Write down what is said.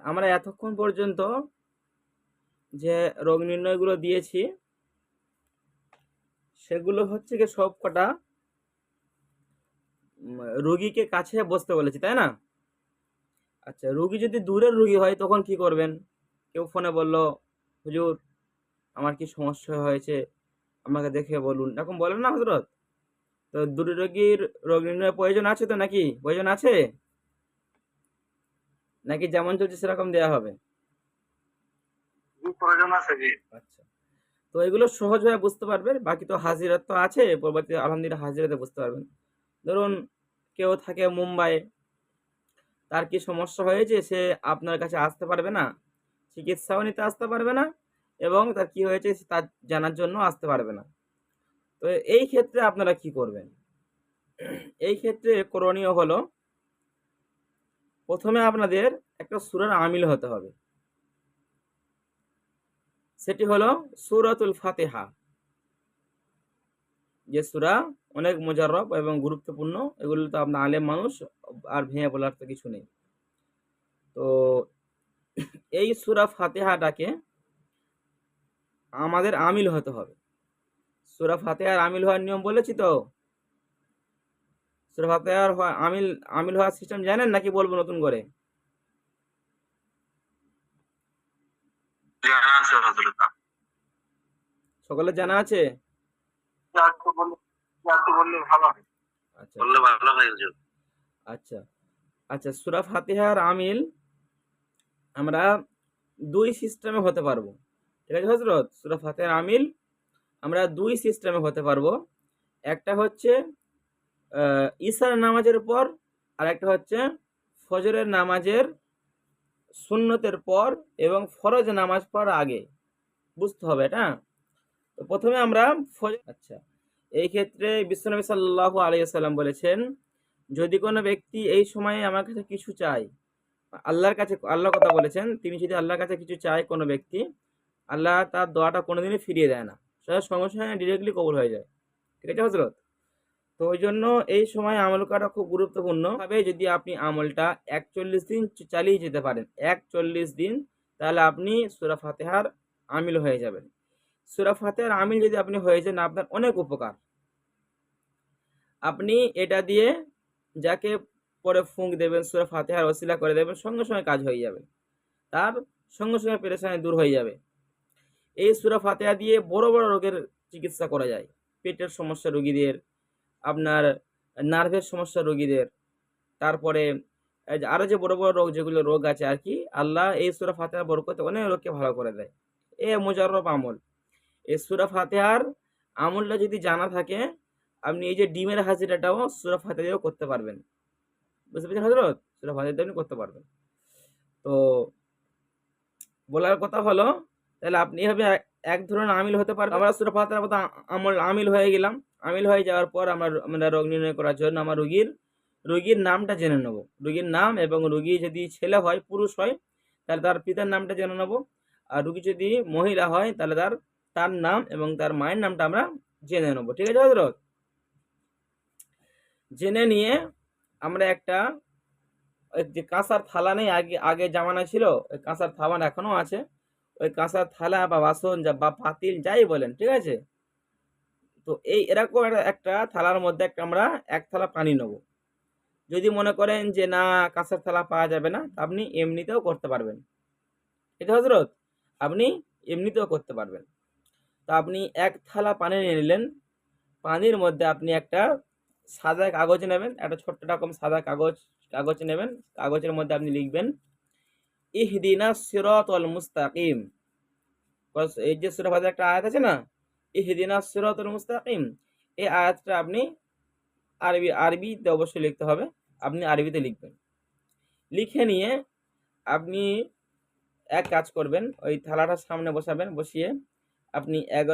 আমরা এতক্ষণ পর্যন্ত যে রোগ নির্ণয়গুলো দিয়েছি সেগুলো হচ্ছে কি সব কটা রোগীকে কাছে বসতে বলেছি, তাই না? আচ্ছা, রোগী যদি দূরের রোগী হয় তখন কি করবেন? কেউ ফোনে বলল, হুজুর আমার কি সমস্যা হয়েছে আমাকে দেখে বলুন, এরকম বলেন না হজরত? তো দূরের রোগীর রোগ নির্ণয়ের প্রয়োজন আছে তো, নাকি প্রয়োজন আছে? নাকি যেমন চলছে সেরকম দেয়া হবে? প্রয়োজন আছে জি। আচ্ছা, তো এগুলো সহজভাবে বুঝতে পারবেন, বাকি তো হাজিরা তো আছে, পরবর্তী আলহামদুলিল্লাহ হাজিরাতে বুঝতে পারবেন। ধরুন কেউ থাকে মুম্বাই, তার কি সমস্যা হয়েছে, সে আপনার কাছে আসতে পারবে না, চিকিৎসাও নিতে আসতে পারবে না, এবং তার কি হয়েছে তার জানার জন্য আসতে পারবে না। তো এই ক্ষেত্রে আপনারা কি করবেন? এই ক্ষেত্রে করণীয় হলো, প্রথমে আপনাদের একটা সূরার আমিল হতে হবে। সেটি হলো সূরাতুল ফাতিহা, যে সূরা অনেক মুজাররব এবং গুরুত্বপূর্ণ। এগুলো তো আপনার আলেম মানুষ, আর ভেঙে বলার তো কিছু নেই। তো এই সূরা ফাতিহাটাকে আমাদের আমিল হতে হবে। সূরা ফাতিহার আমিল হওয়ার নিয়ম বলেছি তো? সূরা ফাতিহার আমিল হওয়ার সিস্টেম জানেন নাকি বলবো নতুন করে? জানা আছে হযরত। সকলের জানা আছে? একটু বললে, একটু বললে ভালো হয়। আচ্ছা বললে আচ্ছা ভালো হয় হুজুর। আচ্ছা আচ্ছা, সূরা ফাতিহার আমিল আমরা দুই সিস্টেমে হতে পারবো, ঠিক আছে হজরত? সূরা ফাতিহার আমিল আমরা দুই সিস্টেমে হতে পারবো। একটা হচ্ছে ঈশার নামাজের পর, আর একটা হচ্ছে ফজরের নামাজের সুন্নতের পর এবং ফরজ নামাজ পড়ার আগে। বুঝতে হবে এটা। তো প্রথমে আমরা আচ্ছা, এই ক্ষেত্রে বিশ্বনবী সাল্লাল্লাহু আলাইহি ওয়াসাল্লাম বলেছেন, যদি কোনো ব্যক্তি এই সময়ে আমার কাছে কিছু চায়, আল্লাহর কাছে, আল্লাহর কথা বলেছেন, তিনি যদি আল্লাহর কাছে কিছু চায় কোনো ব্যক্তি, আল্লাহ তার দোয়াটা কোনোদিনই ফিরিয়ে দেয় না, সেটা সঙ্গে সঙ্গে ডিরেক্টলি কবুল হয়ে যায়। ঠিক আছে হজরত? তো ওই জন্য এই সময় আমল করা খুব গুরুত্বপূর্ণ ভাবে। যদি আপনি আমলটা 41 দিন চালিয়ে যেতে পারেন, 41 দিন, তাহলে আপনি সূরা ফাতিহার আমিল হয়ে যাবেন। সূরা ফাতিহার আমিল যদি আপনি হয়ে যান, আপনার অনেক উপকার। আপনি এটা দিয়ে যাকে পরে ফুঁক দেবেন, সূরা ফাতিহার ওসিলা করে দেবেন, সঙ্গে সঙ্গে কাজ হয়ে যাবে, তার সঙ্গে সঙ্গে পেরেশানি দূর হয়ে যাবে। এই সূরা ফাতিহা দিয়ে বড় বড় রোগের চিকিৎসা করা যায়। পেটের সমস্যা রোগীদের, আপনার নার্ভের সমস্যা রোগীদের, তারপরে এই যে আরো যে বড় বড় রোগ, যেগুলো রোগ আছে আর কি, আল্লাহ এই সূরা ফাতিহার বরকতে অনেক রোগকে ভালো করে দেয়। এ মুজাররব আমল। এই সূরা ফাতিহার আমলটা যদি জানা থাকে, আপনি এই যে ডিমের হাজিরাটাও সূরা ফাতিহা দিয়েও করতে পারবেন। বুঝতে পেরেছেন হযরত? সূরা ফাতিহা দিয়ে আপনি করতে পারবেন। তো বলার কথা হলো, তাহলে আপনি এভাবে এক ধরনের আমিল হতে পারবেন। আমরা সূরা ফাতিহার মতো আমিল হয়ে গেলাম। আমিল হয়ে যাওয়ার পর আমরা রোগ নির্ণয় করার জন্য আমার রোগীর নামটা জেনে নেব। রোগীর নাম, এবং রোগী যদি ছেলে হয়, পুরুষ হয়, তাহলে তার পিতার নামটা জেনে নেব। আর রোগী যদি মহিলা হয়, তাহলে তার নাম এবং তার মায়ের নামটা আমরা জেনে নেব। ঠিক আছে হযরত? জেনে নিয়ে আমরা একটা, ওই যে কাঁসার থালা নেই, আগে আগে জামানায় ছিল, ওই কাঁসার থালা এখনো আছে, ওই কাঁসার থালা বা বাসন বা পাতিল যাই বলেন, ঠিক আছে? তো এই এরকম একটা থালার মধ্যে আমরা এক থালা পানি নেব। যদি মনে করেন যে না, কাঁসার থালা পাওয়া যাবে না, আপনি এমনিতেও করতে পারবেন। এটা হজরত, আপনি এমনিতেও করতে পারবেন। তো আপনি এক থালা পানি নিয়ে নিলেন। পানির মধ্যে আপনি একটা সাদা কাগজ নেবেন, একটা ছোট্ট রকম সাদা কাগজ কাগজ নেবেন। কাগজের মধ্যে আপনি লিখবেন, ইহদিনাস সিরাতাল মুস্তাকিম। এই যে সূরা ফাতিহার একটা আয়াত আছে না, ইহদিনাস সিরাতাল মুস্তাকিম, এই আয়াতটা আপনি আরবিতে অবশ্যই লিখতে হবে। আপনি আরবিতে লিখবেন। লিখে নিয়ে আপনি এক কাজ করবেন, ওই থালাটার সামনে বসাবেন, বসিয়ে আপনি 11